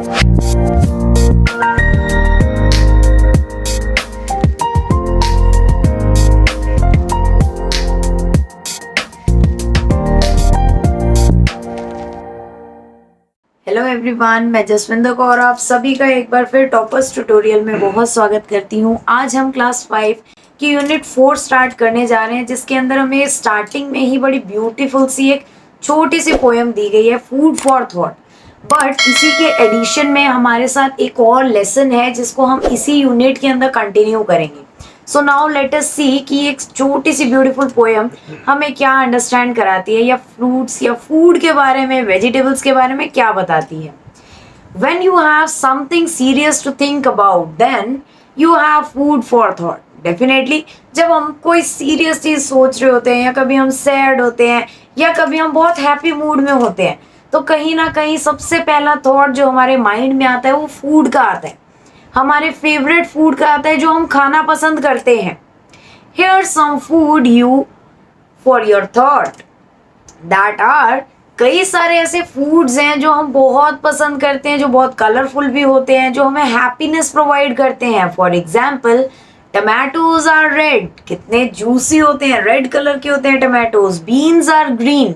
Hello everyone, मैं जसविंदर कौर आप सभी का एक बार फिर टॉपर्स ट्यूटोरियल में बहुत स्वागत करती हूँ। आज हम क्लास 5 की यूनिट 4 स्टार्ट करने जा रहे हैं, जिसके अंदर हमें स्टार्टिंग में ही बड़ी ब्यूटीफुल सी एक छोटी सी पोएम दी गई है, फूड फॉर थॉट। बट इसी के एडिशन में हमारे साथ एक और लेसन है जिसको हम इसी यूनिट के अंदर कंटिन्यू करेंगे। सो नाउ लेट अस सी कि एक छोटी सी ब्यूटीफुल पोएम हमें क्या अंडरस्टैंड कराती है, या फ्रूट्स या फूड के बारे में, वेजिटेबल्स के बारे में क्या बताती है। When you have something serious to think about, then you have food for thought. Definitely, जब हम कोई सीरियस चीज सोच रहे होते हैं, या कभी हम सैड होते हैं, या कभी हम बहुत हैप्पी मूड में होते हैं, तो कहीं ना कहीं सबसे पहला थॉट जो हमारे माइंड में आता है वो फूड का आता है। हमारे फेवरेट फूड का आता है जो हम खाना पसंद करते हैं। Here's some food you for your thought that are, कई सारे ऐसे फूड्स हैं जो हम बहुत पसंद करते हैं, जो बहुत कलरफुल भी होते हैं, जो हमें हैप्पीनेस प्रोवाइड करते हैं। For example, tomatoes are red, कितने जूसी होते हैं, रेड कलर के होते हैं tomatoes. Beans are green,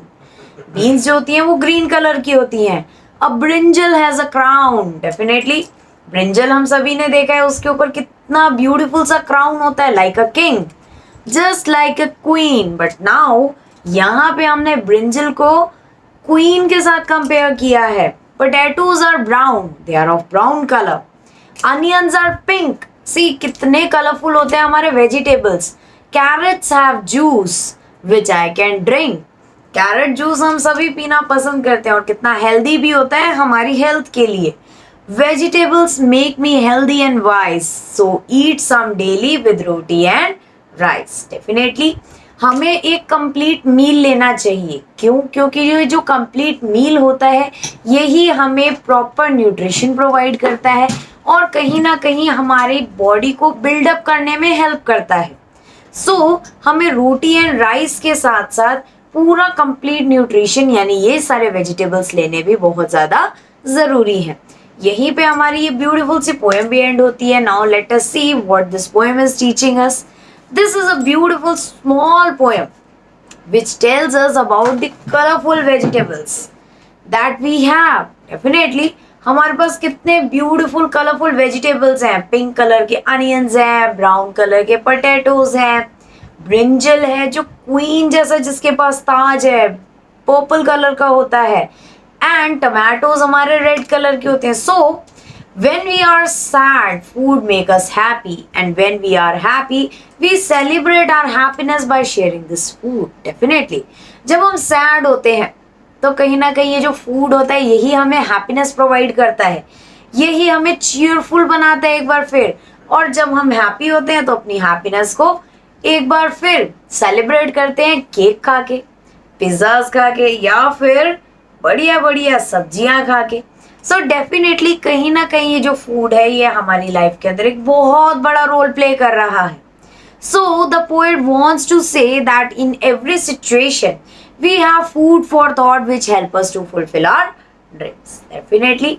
beans जो होती हैं वो ग्रीन कलर की होती हैं। A brinjal has a crown, definitely brinjal हम सभी ने देखा है, उसके ऊपर कितना ब्यूटीफुल सा क्राउन होता है, like a king, just like a queen. But now यहाँ पे हमने ब्रिंजल को क्वीन के साथ कंपेयर किया है। Potatoes are brown, they are of brown colour. Onions are pink, see कितने कलरफुल होते हैं हमारे vegetables. Carrots have juice which I can drink, carrot juice हम सभी पीना पसंद करते हैं और कितना हेल्दी भी होता है हमारी हेल्थ के लिए। Vegetables make me healthy and wise, so eat some daily with roti and rice. Definitely हमें एक कंप्लीट मील लेना चाहिए। क्यों? क्योंकि ये जो कंप्लीट मील होता है यही हमें प्रॉपर न्यूट्रिशन प्रोवाइड करता है और कहीं ना कहीं हमारी बॉडी को बिल्डअप करने में हेल्प करता है। सो हमें रोटी एंड राइस के साथ साथ पूरा कंप्लीट न्यूट्रिशन यानी ये सारे वेजिटेबल्स लेने भी बहुत ज़्यादा ज़रूरी है। यहीं पे हमारी ये ब्यूटीफुल सी पोएम भी एंड होती है। Now let us see what this poem is teaching us. This is a beautiful small poem which tells us about the colorful vegetables that we have. Definitely हमारे पास कितने beautiful colorful vegetables हैं। Pink colour के onions हैं, brown colour के potatoes हैं, brinjal है जो queen जैसा जिसके पास ताज है, पर्पल कलर का होता है, एंड टमाटोज हमारे रेड कलर के होते हैं। सो when we are sad, food make us happy, and when we are happy, we celebrate our happiness by sharing this food. Definitely, जब हम sad होते हैं तो कहीं ना कहीं ये जो फूड होता है यही हमें हैप्पीनेस प्रोवाइड करता है, यही हमें चीयरफुल बनाता है एक बार फिर। और जब हम हैप्पी होते हैं तो अपनी हैप्पीनेस को एक बार फिर सेलिब्रेट करते हैं, केक खा के, पिज्जाज खा के, या फिर बढ़िया बढ़िया सब्जियां खा के। सो डेफिनेटली कहीं ना कहीं ये जो फूड है ये हमारी लाइफ के अंदर एक बहुत बड़ा रोल प्ले कर रहा है। So the poet wants to say that in every situation we have food for thought which help us to fulfil our dreams. Definitely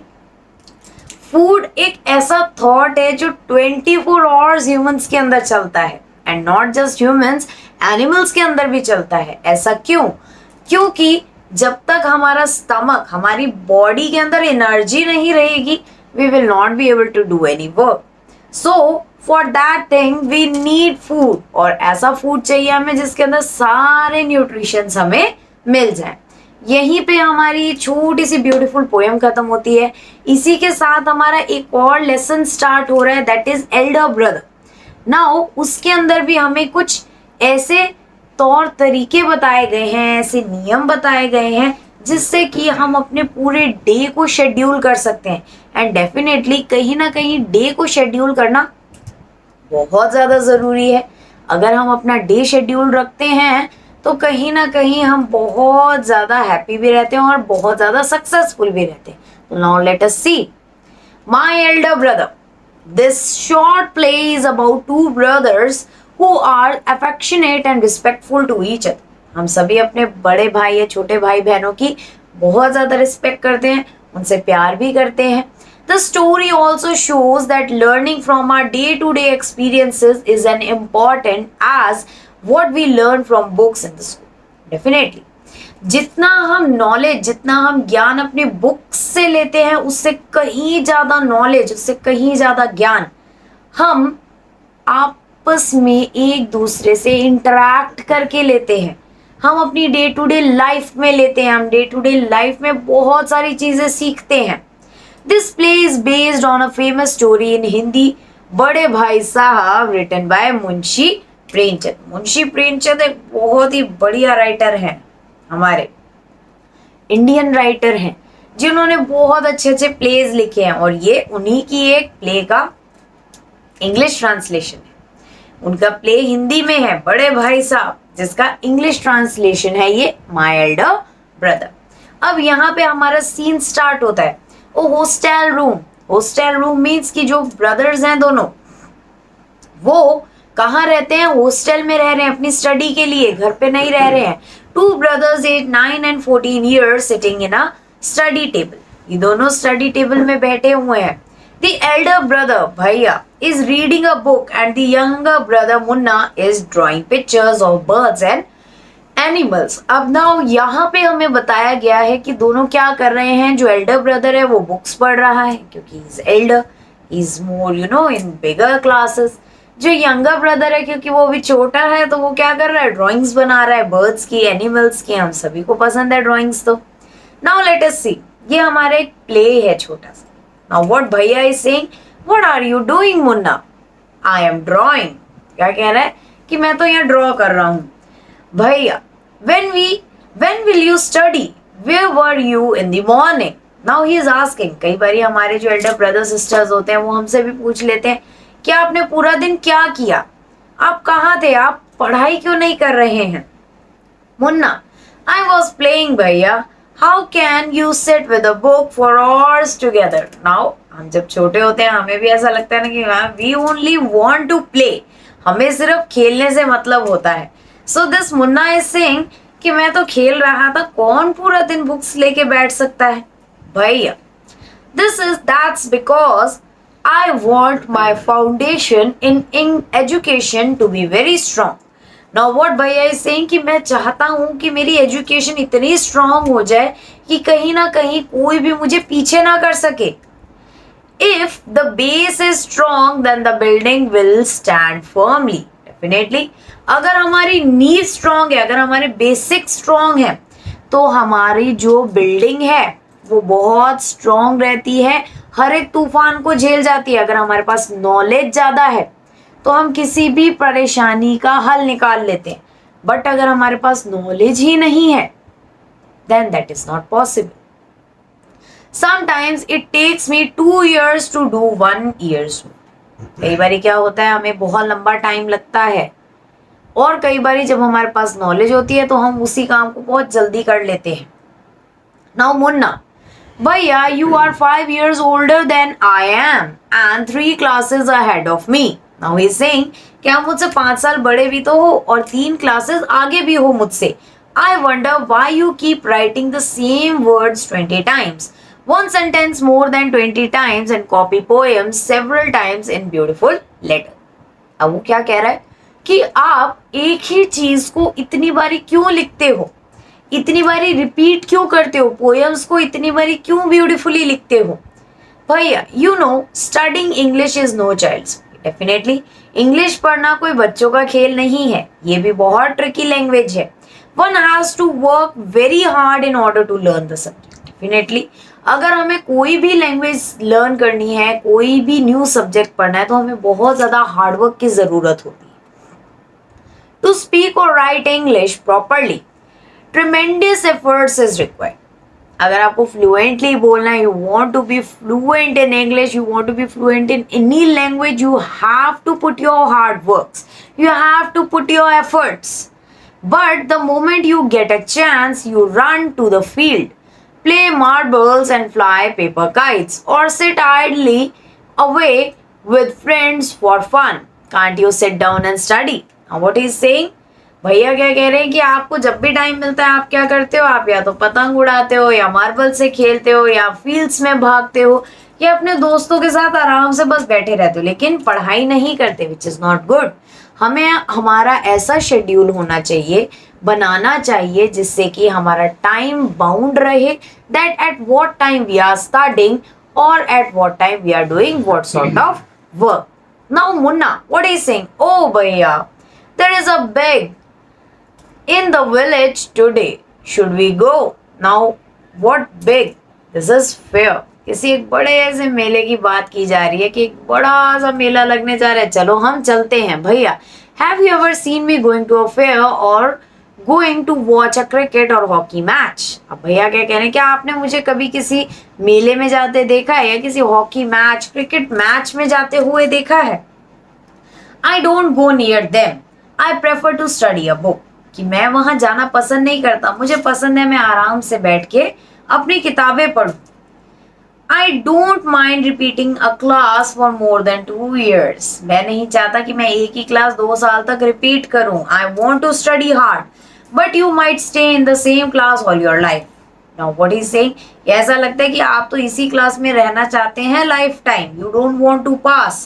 food एक ऐसा थॉट है जो 24 आवर्स ह्यूमंस के अंदर चलता है, and not just humans, animals के अंदर भी चलता है। ऐसा क्यों? क्योंकि जब तक हमारा स्टमक, हमारी बॉडी के अंदर एनर्जी नहीं रहेगी, we will not be able to do any work. So for that thing we need food, और ऐसा फूड चाहिए हमें जिसके अंदर सारे न्यूट्रिशंस हमें मिल जाए। यहीं पे हमारी छोटी सी ब्यूटीफुल पोएम खत्म होती है। इसी के साथ हमारा एक और लेसन स्टार्ट हो रहा है, that is Elder brother. Now उसके अंदर भी हमें कुछ ऐसे तौर तरीके बताए गए हैं, ऐसे नियम बताए गए हैं जिससे कि हम अपने पूरे डे को शेड्यूल कर सकते हैं। एंड डेफिनेटली कहीं ना कहीं डे को शेड्यूल करना बहुत ज़्यादा ज़रूरी है। अगर हम अपना डे शेड्यूल रखते हैं तो कहीं ना कहीं हम बहुत ज़्यादा हैप्पी भी रहते हैं और बहुत ज़्यादा सक्सेसफुल भी रहते हैं। तो now let us see my Elder brother. This short play is about two brothers who are affectionate and respectful to each other. हम सभी अपने बड़े भाई या छोटे भाई बहनों की बहुत ज़्यादा रिस्पेक्ट करते हैं, उनसे प्यार भी करते हैं. The story also shows that learning from our day-to-day experiences is as important as what we learn from books in the school. Definitely. जितना हम नॉलेज, जितना हम ज्ञान अपने बुक्स से लेते हैं, उससे कहीं ज्यादा नॉलेज, उससे कहीं ज्यादा ज्ञान हम आपस में एक दूसरे से इंटरैक्ट करके लेते हैं, हम अपनी डे टू डे लाइफ में लेते हैं, हम डे टू डे लाइफ में बहुत सारी चीजें सीखते हैं. This play is based on a famous story in Hindi, बड़े भाई साहब, रिटन बाय मुंशी प्रेमचंद. मुंशी प्रेमचंद एक बहुत ही बढ़िया राइटर हैं, हमारे इंडियन राइटर हैं, जिन्होंने बहुत अच्छे अच्छे प्लेज लिखे हैं, और ये उन्हीं की एक प्ले का इंग्लिश ट्रांसलेशन है. उनका प्ले हिंदी में है बड़े भाई साहब, जिसका इंग्लिश ट्रांसलेशन है ये माय एल्डर ब्रदर. अब यहाँ पे हमारा सीन स्टार्ट होता है. Oh hostel room. Hostel room means कि जो ब्रदर्स हैं दोनों, वो कहाँ रहते हैं? हॉस्टल में रह रहे हैं अपनी स्टडी के लिए, घर पे नहीं रह रहे हैं. Two brothers age 9 and 14 years sitting in a study table. ये दोनों स्टडी टेबल में बैठे हुए हैं. The elder brother भैया is reading a book and the younger brother Munna is drawing pictures of birds and animals. अब ना यहाँ पे हमें बताया गया है कि दोनों क्या कर रहे हैं. जो elder brother है वो books पढ़ रहा है क्योंकि he is elder, he is more in bigger classes. जो younger brother है क्योंकि वो भी छोटा है, तो वो क्या कर रहा है? ड्राइंग्स बना रहा है बर्ड्स की, एनिमल्स की. हम सभी को पसंद है ड्राइंग्स. तो नाउ लेट अस सी, ये हमारा एक प्ले है छोटा सा. Now what भैया is saying, what are you doing Munna? I am drawing. क्या कह रहा है? कि मैं तो यहाँ ड्रॉ कर रहा हूँ. भैया, when will you study? Where were you in the morning? Now he is asking. कई बारी हमारे जो elder brothers sisters होते हैं वो हमसे भी पूछ लेते हैं कि आपने पूरा दिन क्या किया, आप कहाँ थे, आप पढ़ाई क्यों नहीं कर रहे हैं? मुन्ना, I was playing भैया. How can you sit with a book for hours together? Now, हम जब छोटे होते हैं हमें भी ऐसा लगता है ना कि we only want to play. हमें सिर्फ खेलने से मतलब होता है. So this Munna is saying कि मैं तो खेल रहा था, कौन पूरा दिन बुक्स लेके बैठ सकता है? भैया, that's because I want my foundation in education to be very strong. Now what भैया is saying कि मैं चाहता हूँ कि मेरी एजुकेशन इतनी स्ट्रांग हो जाए कि कहीं ना कहीं कोई भी मुझे पीछे ना कर सके. If the base is strong, then the building will stand firmly. Definitely. अगर हमारी नींव स्ट्रांग है, अगर हमारे बेसिक स्ट्रांग है, तो हमारी जो बिल्डिंग है वो बहुत स्ट्रांग रहती है, हर एक तूफान को झेल जाती है. अगर हमारे पास नॉलेज ज्यादा है तो हम किसी भी परेशानी का हल निकाल लेते हैं, बट अगर हमारे पास नॉलेज ही नहीं है, then that is not possible. Sometimes it takes me 2 years to do 1 year's work. कई बारी क्या होता है, हमें बहुत लंबा टाइम लगता है, और कई बारी जब हमारे पास नॉलेज होती है तो हम उसी काम को बहुत जल्दी कर लेते हैं. Now मुन्ना, भैया you are 5 years older than I am and 3 classes ahead of me. Now he is saying कि आप मुझसे 5 साल बड़े भी तो हो और 3 क्लासेस आगे भी हो मुझसे. I wonder why you keep writing the same words 20 times, one sentence more than 20 times and copy poems several times in beautiful letter. अब वो क्या कह रहा है कि आप एक ही चीज को इतनी बारी क्यों लिखते हो, इतनी बारी रिपीट क्यों करते हो, पोएम्स को इतनी बारी क्यों ब्यूटीफुली लिखते हो? भैया, you know studying English is no child's. Definitely English पढ़ना कोई बच्चों का खेल नहीं है, ये भी बहुत ट्रिकी लैंग्वेज है. One has to work very hard in order to learn the subject. Definitely अगर हमें कोई भी लैंग्वेज लर्न करनी है, कोई भी न्यू सब्जेक्ट पढ़ना है, तो हमें बहुत ज्यादा हार्डवर्क की जरूरत होती है. टू स्पीक और write English properly tremendous efforts is required. अगर आपको फ्लुएंटली बोलना है, you want to be fluent in English, you want to be fluent in any language, you have to put your hard works, you have to put your efforts. But the moment you get a chance, you run to the field, play marbles and fly paper kites, or sit idly away with friends for fun. Can't you sit down and study? Now what he's saying, भैया क्या कह रहे हैं कि आपको जब भी time मिलता है आप क्या करते हो, आप या तो पतंग उड़ाते हो, या मार्बल से खेलते हो, या फील्ड्स में भागते हो, कि अपने दोस्तों के साथ आराम से बस बैठे रहते हो लेकिन पढ़ाई नहीं करते, विच इज नॉट गुड। हमें हमारा ऐसा शेड्यूल होना चाहिए, बनाना चाहिए जिससे कि हमारा टाइम बाउंड रहे, that at what time we are studying और at what time we are doing what sort of work. Now Munna, what is saying? Oh भैया, there is a big in the village today. Should we go? Now, what big? This is fair. किसी एक बड़े ऐसे मेले की बात की जा रही है कि एक बड़ा सा मेला लगने जा रहा है, चलो हम चलते हैं भैया। Have you ever seen me going to a fair or going to watch a cricket or hockey match? अब भैया क्या कह रहे हैं, क्या आपने मुझे कभी किसी मेले में जाते देखा है या किसी हॉकी मैच, क्रिकेट मैच में जाते हुए देखा है? I don't go near them. I prefer to study a book. कि मैं वहां जाना पसंद नहीं करता, मुझे पसंद है मैं आराम से बैठ के अपनी किताबें पढूं। I don't mind repeating a class for more than 2 years. मैं नहीं चाहता कि मैं एक ही क्लास 2 साल तक रिपीट करूं। I want to study hard, but you might stay in the same class all your life. Now what he's saying, ऐसा लगता है कि आप तो इसी क्लास में रहना चाहते हैं life time. You don't want to pass.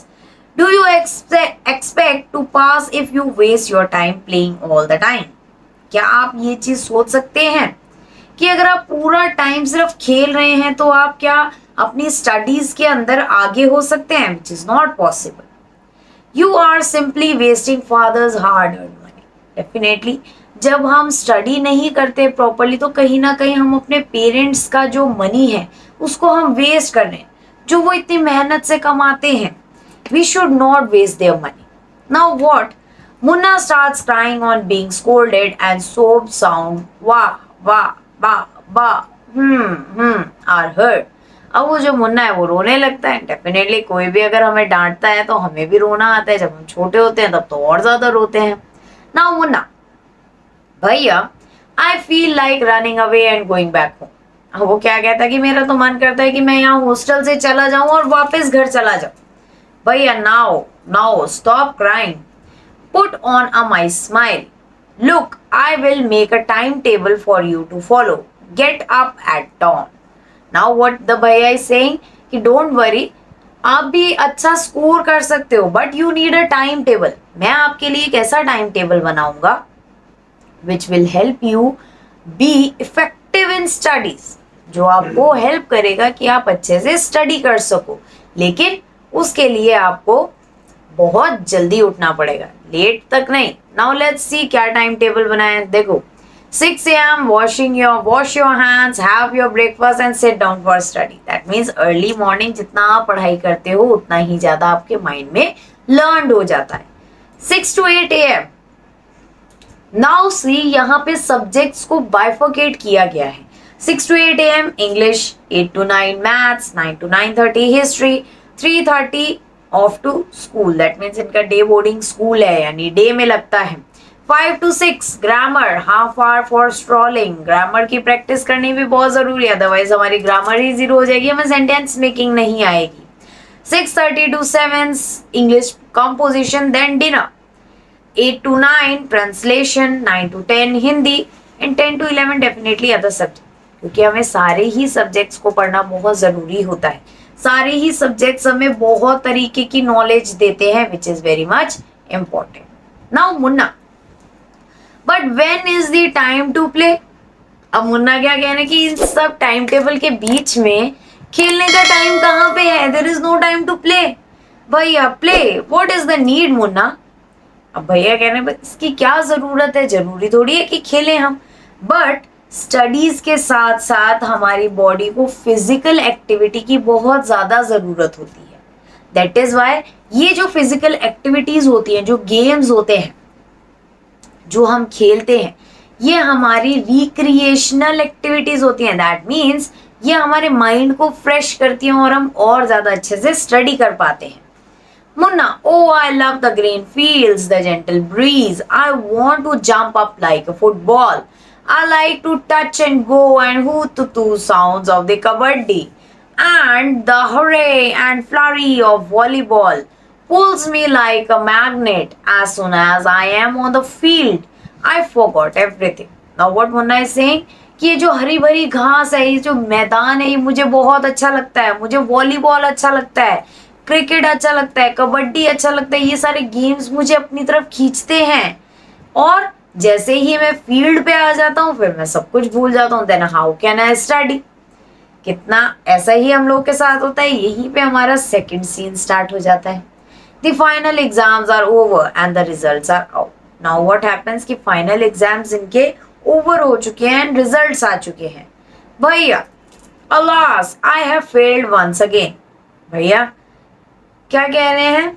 Do you expect to pass if you waste your time playing all the time? क्या आप ये चीज सोच सकते हैं कि अगर आप पूरा टाइम सिर्फ खेल रहे हैं तो आप क्या अपनी स्टडीज के अंदर आगे हो सकते हैं? Which is not possible. You are simply wasting father's hard earn money. Definitely जब हम स्टडी नहीं करते प्रॉपरली तो कहीं ना कहीं हम अपने पेरेंट्स का जो मनी है उसको हम वेस्ट कर रहे हैं, जो वो इतनी मेहनत से कमाते हैं। We should not waste their money. Now what? Munna starts crying on being scolded and sob sound wah wah ba ba are heard. अब वो जो मुन्ना है वो रोने लगता है। डेफिनेटली कोई भी अगर हमें डांटता है तो हमें भी रोना आता है, जब हम छोटे होते हैं तब तो और ज्यादा रोते हैं। Now मुन्ना, भैया I feel like running away and going back home. अब वो क्या कहता है कि मेरा तो मन करता है कि मैं यहाँ हॉस्टल से चला जाऊं और वापस घर चला जाऊं। भैया now stop crying. Put on a nice smile. Look, I will make a timetable for you to follow. Get up at dawn. Now what the भैया is saying कि don't worry, आप भी अच्छा स्कोर कर सकते हो but you need a timetable. मैं आपके लिए एक ऐसा टाइम टेबल बनाऊंगा which will help you be effective in studies, जो आपको हेल्प करेगा कि आप अच्छे से स्टडी कर सको। लेकिन उसके लिए आपको बहुत जल्दी उठना पड़ेगा, लेट तक नहीं। नाउ लेट्स सी क्या टाइम टेबल बनाया। देखो, 6 AM wash your hands, have your breakfast and sit down for study. That means early morning जितना आप पढ़ाई करते हो उतना ही ज्यादा आपके माइंड में लर्न हो जाता है। 6 to 8 AM। नाउ सी यहाँ पे सब्जेक्ट्स को बाइफर्केट किया गया है। 6 to 8 AM English, 8 to 9 Maths, 9 to 9:30 History, 3:30 off to school. That means इनका डे बोर्डिंग स्कूल है यानी डे में लगता है। 5 to 6 grammar, half hour for strolling. Grammar की प्रैक्टिस करनी भी बहुत जरूरी है, अदरवाइज हमारी ग्रामर ही जीरो हो जाएगी, हमें सेंटेंस मेकिंग नहीं आएगी। 6:30 to 7 English composition, then dinner. 8 to 9 translation, 9 to 10 Hindi and 10 to 11 definitely other subject, क्योंकि हमें सारे ही सब्जेक्ट्स को पढ़ना बहुत जरूरी होता है। सारे ही सब्जेक्ट्स हमें बहुत तरीके की नॉलेज देते हैं which is very much important. Now Munna, but when is the time to play? अब मुन्ना क्या कह रहे हैं कि इन सब टाइम टेबल के बीच में खेलने का टाइम कहाँ पे है? There is no time to play. भैया play, what is the need Munna? अब भैया कह रहे हैं इसकी क्या जरूरत है, जरूरी थोड़ी है कि खेलें हम, बट स्टडीज के साथ साथ हमारी बॉडी को फिजिकल एक्टिविटी की बहुत ज्यादा जरूरत होती है। दैट इज वाई ये जो फिजिकल एक्टिविटीज होती हैं, जो गेम्स होते हैं, जो हम खेलते हैं, ये हमारी रिक्रिएशनल एक्टिविटीज होती हैं। दैट मीन्स ये हमारे माइंड को फ्रेश करती हैं और हम और ज्यादा अच्छे से स्टडी कर पाते हैं। Munna, oh, I love the green fields, the gentle breeze. I want to jump up like a football. I like to touch and go and hoot-too sounds of the kabaddi. And the hooray and flurry of volleyball pulls me like a magnet. As soon as I am on the field, I forgot everything. Now what Munna is saying? कि ये जो हरी भरी घास है, ये जो मैदान है, ये मुझे बहुत अच्छा लगता है, मुझे वॉलीबॉल अच्छा लगता है, क्रिकेट अच्छा लगता है, कबड्डी अच्छा लगता है, ये सारे गेम्स मुझे अपनी तरफ खींचते हैं। और जैसे ही मैं फील्ड पे आ जाता हूँ फिर मैं सब कुछ भूल जाता हूँ। Then how can I study? कितना ऐसा ही हम लोग के साथ होता है। यहीं पे हमारा सेकंड सीन स्टार्ट हो जाता है। The final exams are over and the results are out. Now what happens कि फाइनल एग्जाम्स इनके ओवर हो चुके हैं एंड रिजल्ट्स आ चुके हैं। भैया alas I have failed once again. भैया क्या कह रहे हैं?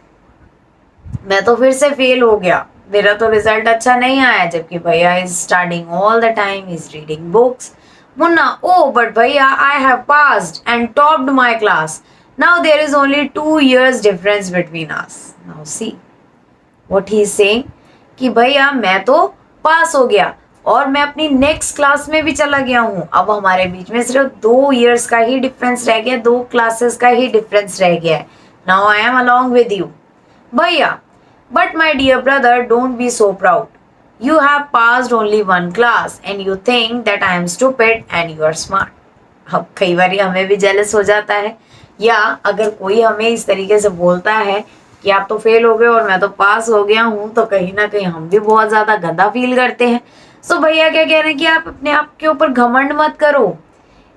मैं तो फिर से फेल हो गया, मेरा तो रिजल्ट अच्छा नहीं आया। जबकि भैया is studying all the time, is reading books. Munna oh but भैया I have passed and topped my class. Now there is only 2 years difference between us. Now see what he is saying कि भैया मैं तो पास हो गया और मैं अपनी नेक्स्ट क्लास में भी चला गया हूँ। अब हमारे बीच में सिर्फ 2 years का ही डिफरेंस रह गया, 2 classes का ही डिफरेंस रह गया है। Now I am along with you. भैया but my dear brother, don't be so proud. You have passed only one class and you think that I am stupid and you are smart. अब कई बार हमें भी jealous हो जाता है, या अगर कोई हमें इस तरीके से बोलता है कि आप तो फेल हो गए और मैं तो पास हो गया हूँ, तो कहीं ना कहीं हम भी बहुत ज़्यादा गंदा फील करते हैं। सो भैया क्या कह रहे हैं कि आप अपने आप के ऊपर घमंड मत करो।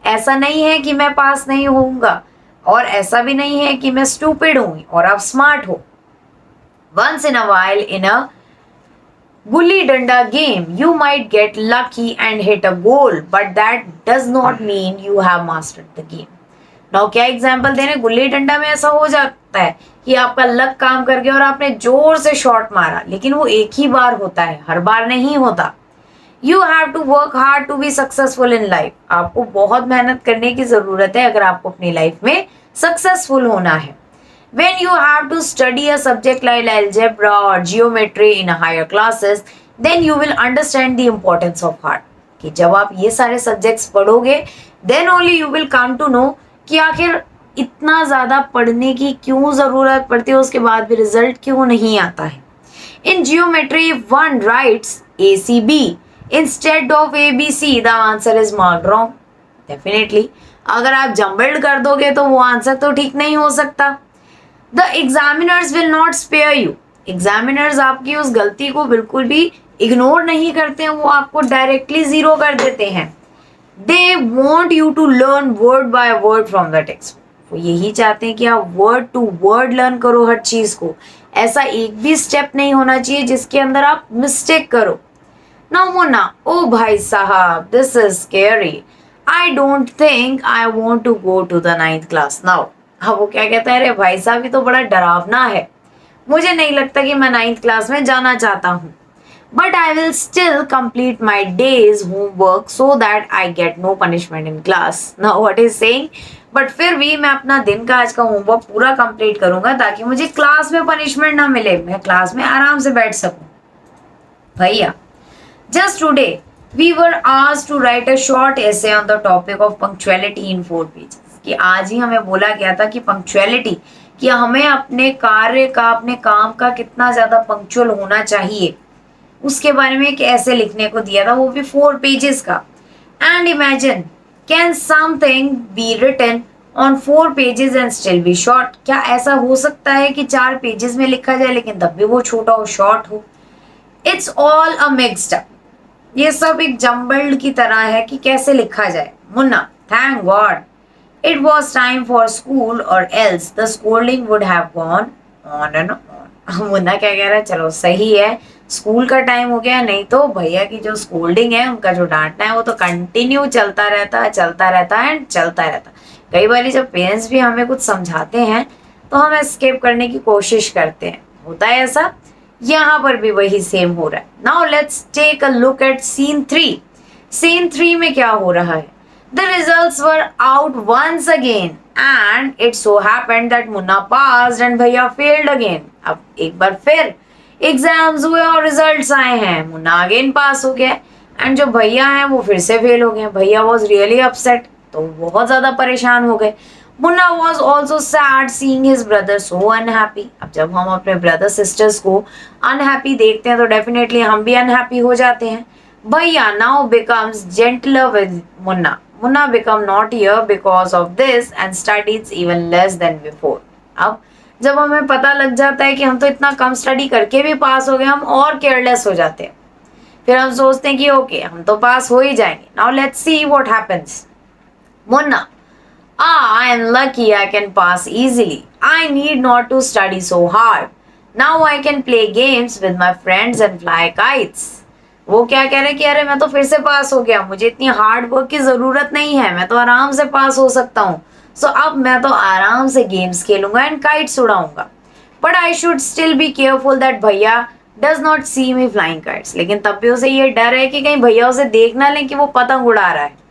ऐसा नहीं है कि मैं पास नहीं होऊंगा और ऐसा भी नहीं है कि मैं स्टूपिड हूँ और आप स्मार्ट हो। Once in a while in a gulli danda game, you might get lucky and hit a goal, but that does not mean you have mastered the game. Now क्या एग्जाम्पल दे रहे? गुल्ली डंडा में ऐसा हो जाता है कि आपका लक काम कर गया और आपने जोर से शॉट मारा, लेकिन वो एक ही बार होता है, हर बार नहीं होता। You have to work hard to be successful in life. आपको बहुत मेहनत करने की जरूरत है अगर आपको अपनी लाइफ में सक्सेसफुल होना है। When you have to study a subject like algebra or geometry in a higher classes, then you will understand the importance of heart. कि जब आप ये सारे सब्जेक्ट्स पढ़ोगे, then only you will come to know कि आखिर इतना ज़्यादा पढ़ने की क्यों ज़रूरत पड़ती है, उसके बाद भी रिजल्ट क्यों नहीं आता है। In geometry, if one writes ACB instead of ABC, the answer is marked wrong. Definitely, अगर आप जम्बल्ड कर दोगे तो वो आंसर तो ठीक नहीं हो सकता। The examiners will not spare you. Examiners आपकी उस गलती को बिल्कुल भी इग्नोर नहीं करते हैं, वो आपको डायरेक्टली जीरो कर देते हैं। They want you to learn word by word from the text. वो यही चाहते हैं कि आप वर्ड टू वर्ड लर्न करो हर चीज को। ऐसा एक भी स्टेप नहीं होना चाहिए जिसके अंदर आप मिस्टेक करो। Now मुन्ना, ओ भाई साहब, this is scary. I don't think I want to go to the 9th class now. हाँ, वो क्या कहता है? अरे भाई साहब ये तो बड़ा डरावना है, मुझे नहीं लगता कि मैं 9th क्लास में जाना चाहता हूँ। But I will still complete my day's homework so that I get no punishment in class. Now what is saying, but फिर भी मैं अपना दिन का आज का होमवर्क पूरा कंप्लीट करूंगा ताकि मुझे क्लास में पनिशमेंट ना मिले, मैं क्लास में आराम से बैठ सकूं। भैया just today we were asked to write a short essay on the topic of punctuality in 4 pages. कि आज ही हमें बोला गया था कि पंक्चुअलिटी, कि हमें अपने कार्य का, अपने काम का कितना ज्यादा पंक्चुअल होना चाहिए, उसके बारे में एक ऐसे लिखने को दिया था, वो भी 4 पेजेस का। And imagine, can something be written on 4 pages and still be short? क्या ऐसा हो सकता है कि 4 पेजेस में लिखा जाए लेकिन तब भी वो छोटा हो, शॉर्ट हो? It's all a mixed up, ये सब एक जम्बल्ड की तरह है कि कैसे लिखा जाए। Munna, thank God it was time for school or else the scolding would have gone on and on. Munna क्या कह रहा है? चलो सही है, स्कूल का टाइम हो गया, नहीं तो भैया की जो स्कोल्डिंग है, उनका जो डांटना है, वो तो कंटिन्यू चलता रहता है, चलता रहता है एंड चलता रहता है। कई बार जब पेरेंट्स भी हमें कुछ समझाते हैं तो हम एस्केप करने की कोशिश करते हैं, होता है ऐसा। यहाँ पर भी वही सेम हो रहा है। Now let's take a look at scene 3। Scene 3 में क्या हो रहा है? The results were out once again and it so happened that Munna passed and भैया failed again. अब एक बार फिर एग्जाम्स हुए और रिजल्ट्स आए हैं, मुन्ना अगेन पास हो गया एंड जो भैया हैं वो फिर से फेल हो गए। भैया वॉज रियली अपसेट, तो बहुत ज्यादा परेशान हो गए। Munna was also sad seeing his brother so unhappy. अब जब हम अपने ब्रदर सिस्टर्स को अनहैप्पी देखते हैं तो डेफिनेटली हम भी अनहैप्पी हो जाते हैं। भैया now becomes gentler with Munna. Munna become naughtier because of this and studies even less than before. अब जब हमें पता लग जाता है कि हम तो इतना कम स्टडी करके भी पास हो गए, हम और केयरलेस हो जाते हैं। फिर हम सोचते हैं कि ओके हम तो पास हो ही जाएंगे। Now let's see what happens. Munna, I am lucky I can pass easily. I need not to study so hard. Now I can play games with my friends and fly kites. वो क्या कह रहे हैं कि अरे मैं तो फिर से पास हो गया, मुझे इतनी हार्ड वर्क की जरूरत नहीं है, मैं तो आराम से पास हो सकता हूँ। सो अब मैं तो आराम से गेम्स खेलूंगा एंड काइट्स उड़ाऊंगा। But I should still be careful that भैया does not see me flying kites. लेकिन तब भी उसे ये डर है कि कहीं भैया उसे देख ना लें कि वो पतंग उड़ा रहा है।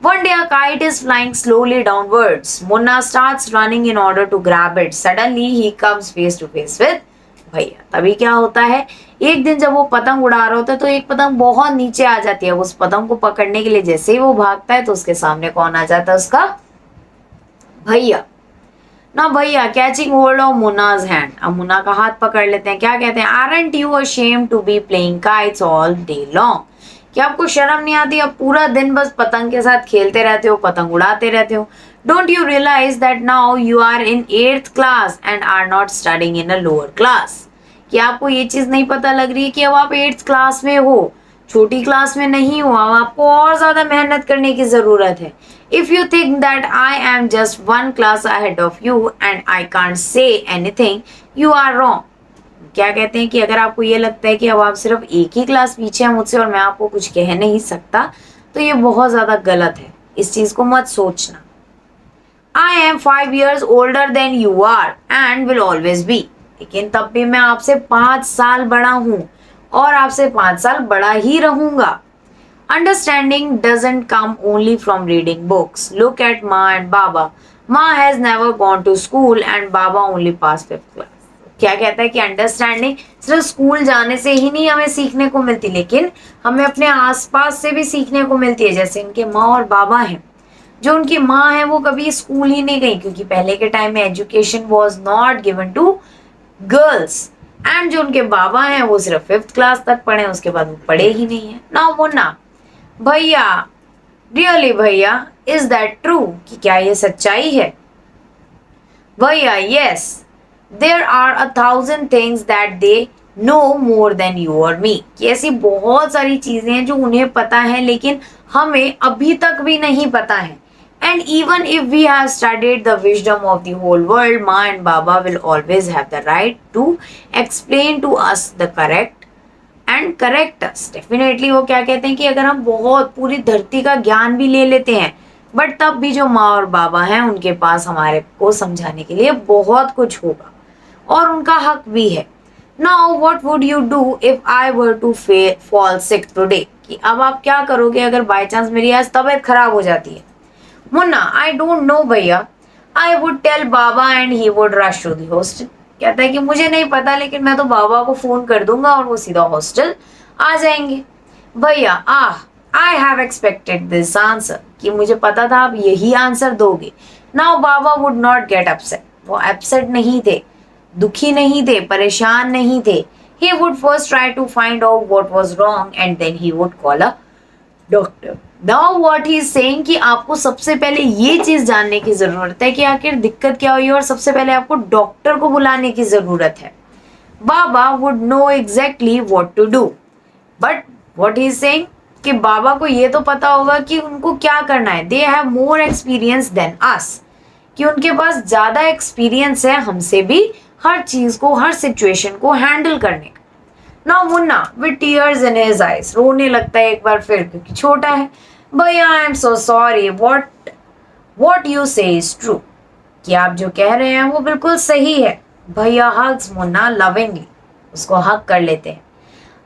One day a kite is flying slowly downwards. Munna starts running in order to grab it. Suddenly he comes face to face with भैया। तभी क्या होता है, एक दिन जब वो पतंग उड़ा रहा होता है तो एक पतंग बहुत नीचे आ जाती है। उस पतंग को पकड़ने के लिए जैसे ही वो भागता है तो उसके सामने कौन आ जाता है, उसका भैया। ना भैया कैचिंग होल्ड ऑफ मुन्नाज हैंड। अब मुन्ना का हाथ पकड़ लेते हैं। क्या कहते हैं, aren't you ashamed to be playing kites all day long. क्या आपको शर्म नहीं आती, अब पूरा दिन बस पतंग के साथ खेलते रहते हो, पतंग उड़ाते रहते हो। Don't you realise that now you are in 8th class and are not studying in a lower class. क्या आपको ये चीज नहीं पता लग रही है कि अब आप 8th क्लास में हो, छोटी क्लास में नहीं हो। अब आपको और ज्यादा मेहनत करने की जरूरत है। If you think that I am just 1 class ahead of you and I can't say anything, you are wrong. क्या कहते हैं कि अगर आपको ये लगता है कि अब आप सिर्फ एक ही क्लास पीछे हैं मुझसे और मैं आपको कुछ कह नहीं सकता, तो ये बहुत ज्यादा गलत है। इस चीज को मत सोचना। I am 5 years older than you are and will always be. लेकिन तब भी मैं आपसे 5 साल बड़ा हूं और आपसे 5 साल बड़ा ही रहूंगा। Understanding doesn't come only from reading books. Look at Maa and Baba. Maa has never gone to school and Baba only pass 5th class. क्या कहता है कि अंडरस्टैंडिंग सिर्फ स्कूल जाने से ही नहीं हमें सीखने को मिलती, लेकिन हमें अपने आसपास से भी सीखने को मिलती है। जैसे इनके माँ और बाबा हैं, जो उनकी माँ है वो कभी स्कूल ही नहीं गई, क्योंकि पहले के टाइम में education was not given to girls. And जो उनके बाबा हैं वो सिर्फ 5th क्लास तक पढ़े, उसके बाद वो पढ़े ही नहीं है। नाउ मुन्ना, भैया, रियली भैया, इज दैट ट्रू, कि क्या ये सच्चाई है? भैया, yes, there are 1000 things that they know more than you और मी। कि ऐसी बहुत सारी चीजें हैं जो उन्हें पता है लेकिन हमें अभी तक भी नहीं पता है। And even if we have studied the wisdom of the whole world, माँ एंड बाबा will always have the right to explain to us the correct and correct us. Definitely वो क्या कहते हैं कि अगर हम बहुत पूरी धरती का ज्ञान भी ले लेते हैं, बट तब भी जो माँ और बाबा हैं उनके पास हमारे को समझाने के लिए बहुत कुछ होगा और उनका हक भी है। Now what would you do if I were to fall sick today. कि अब आप क्या करोगे अगर बाय चांस मेरी आज तबीयत खराब हो जाती है? मुन्ना, आई डोंट नो भैया, I would tell Baba and he would rush to the hostel. कहता है कि मुझे नहीं पता, लेकिन मैं तो बाबा को फोन कर दूंगा और वो सीधा हॉस्टल आ जाएंगे। भैया, I have expected this answer. कि मुझे पता था आप यही आंसर दोगे। Now Baba would not get upset. वो अपसेट नहीं थे, दुखी नहीं थे, परेशान नहीं थे। He would first try to find out what was wrong and then he would call a doctor. Now what he is saying कि आपको सबसे पहले ये चीज जानने की जरूरत है कि आखिर दिक्कत क्या हुई और सबसे पहले आपको डॉक्टर को बुलाने की जरूरत है। बाबा would know exactly what to do, but what he is saying कि बाबा को ये तो पता होगा कि उनको क्या करना है। They have more experience than us, कि उनके पास ज्यादा एक्सपीरियंस है हमसे भी हर चीज को, हर सिचुएशन को हैंडल करने का। Now Munna with tears in his eyes, रोने लगता है एक बार फिर क्योंकि छोटा है। भैया, I am so sorry, what you से इज ट्रू। कि आप जो कह रहे हैं वो बिल्कुल सही है। भैया हग्स मुन्ना लविंगली, उसको हग कर लेते हैं।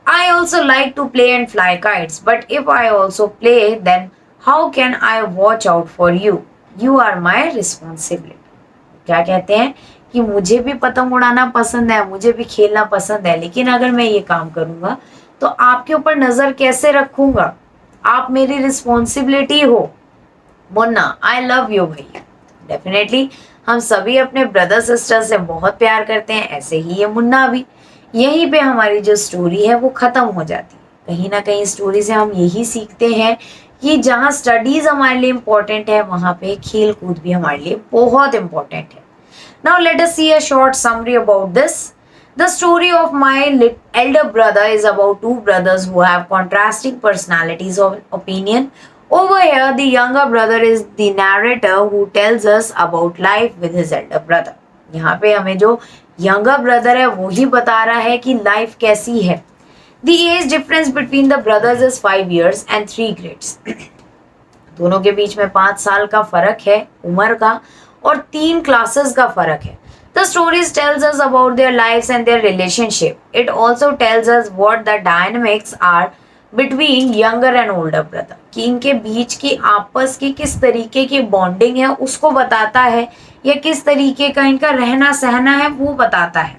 I also like to play and fly kites, but if I also play then how can I watch out for you, you are my responsibility. क्या कहते हैं कि मुझे भी पतंग उड़ाना पसंद है, मुझे भी खेलना पसंद है, लेकिन अगर मैं ये काम करूंगा तो आपके ऊपर नजर कैसे रखूंगा? आप मेरी रिस्पॉन्सिबिलिटी हो। मुन्ना, आई लव यू भैया। डेफिनेटली हम सभी अपने ब्रदर सिस्टर से बहुत प्यार करते हैं, ऐसे ही ये मुन्ना भी। यहीं पे हमारी जो स्टोरी है वो खत्म हो जाती है। कहीं ना कहीं स्टोरी से हम यही सीखते हैं कि जहाँ स्टडीज हमारे लिए इम्पोर्टेंट है वहाँ पे खेल कूद भी हमारे लिए बहुत इम्पोर्टेंट है. Now let us see a short summary about this. The story of my elder brother is about two brothers who have contrasting personalities of opinion. Over here, the younger brother is the narrator who tells us about life with his elder brother. यहाँ पे हमें जो younger brother है वो ही बता रहा है कि life कैसी है. The age difference between the brothers is 5 years and 3 grades. दोनों के बीच में 5 साल का फर्क है उम्र का और 3 क्लासेस का फर्क है. The stories tells us about their lives and their relationship. It also tells us what the dynamics are between younger and older brother. कि इनके बीच की आपस की किस तरीके की बॉन्डिंग है उसको बताता है या किस तरीके का इनका रहना सहना है वो बताता है.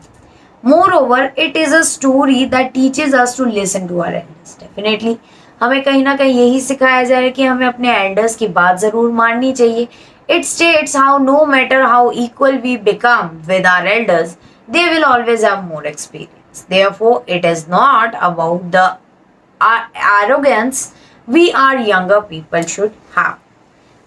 Moreover, it is a story that teaches us to listen to our elders. Definitely, हमें कहीं ना कहीं यही सिखाया जा रहा है कि हमें अपने एल्डर्स की बात जरूर माननी चाहिए. It states how no matter how equal we become with our elders, they will always have more experience. Therefore, it is not about the arrogance we our younger people should have.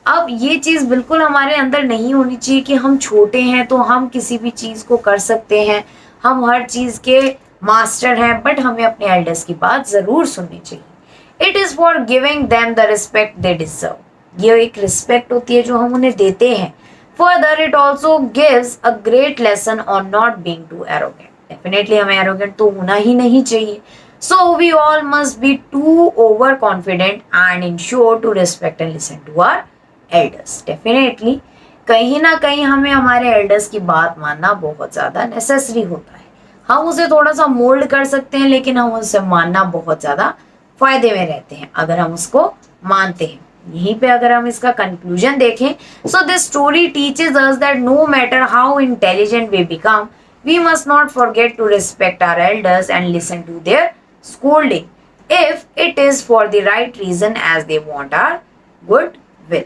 अब ये चीज बिल्कुल हमारे अंदर नहीं होनी चाहिए कि हम छोटे हैं तो हम किसी भी चीज को कर सकते हैं, हम हर चीज के मास्टर हैं, बट हमें अपने एल्डर्स की बात जरूर सुननी चाहिए. It is for giving them the respect they deserve. ये एक रिस्पेक्ट होती है जो हम उन्हें देते हैं. Further it also gives a great lesson on not being too arrogant. Definitely हमें एरोगेंट तो होना ही नहीं चाहिए. So we all must be too overconfident and ensure to respect and listen to our elders. Definitely कहीं ना कहीं हमें हमारे एल्डर्स की बात मानना बहुत ज़्यादा नेसेसरी होता है. हम उसे थोड़ा सा मोल्ड कर सकते हैं लेकिन हम उसे मानना बहुत ज़्यादा फायदे में रहते हैं अगर हम उसको मानते हैं. यहीं पे अगर हम इसका कंक्लूजन देखें, so this story teaches us that no matter how intelligent we become, we must not forget to respect our elders and listen to their scolding if it is for the right reason as they want our goodwill.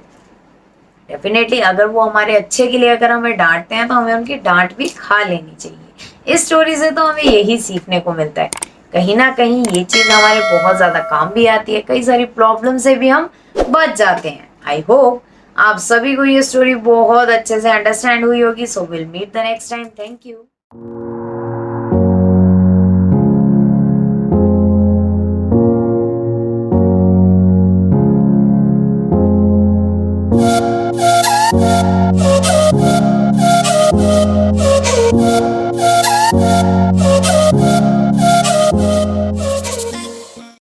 Definitely अगर वो हमारे अच्छे के लिए अगर हमें डांटते हैं तो हमें उनकी डांट भी खा लेनी चाहिए. इस स्टोरी से तो हमें यही सीखने को मिलता है. कहीं ना कहीं ये चीज हमारे बहुत ज्यादा काम भी आती है, कई सारी प्रॉब्लम से भी हम बच जाते हैं. आई होप आप सभी को ये स्टोरी बहुत अच्छे से अंडरस्टैंड हुई होगी. So will meet the next time. Thank you.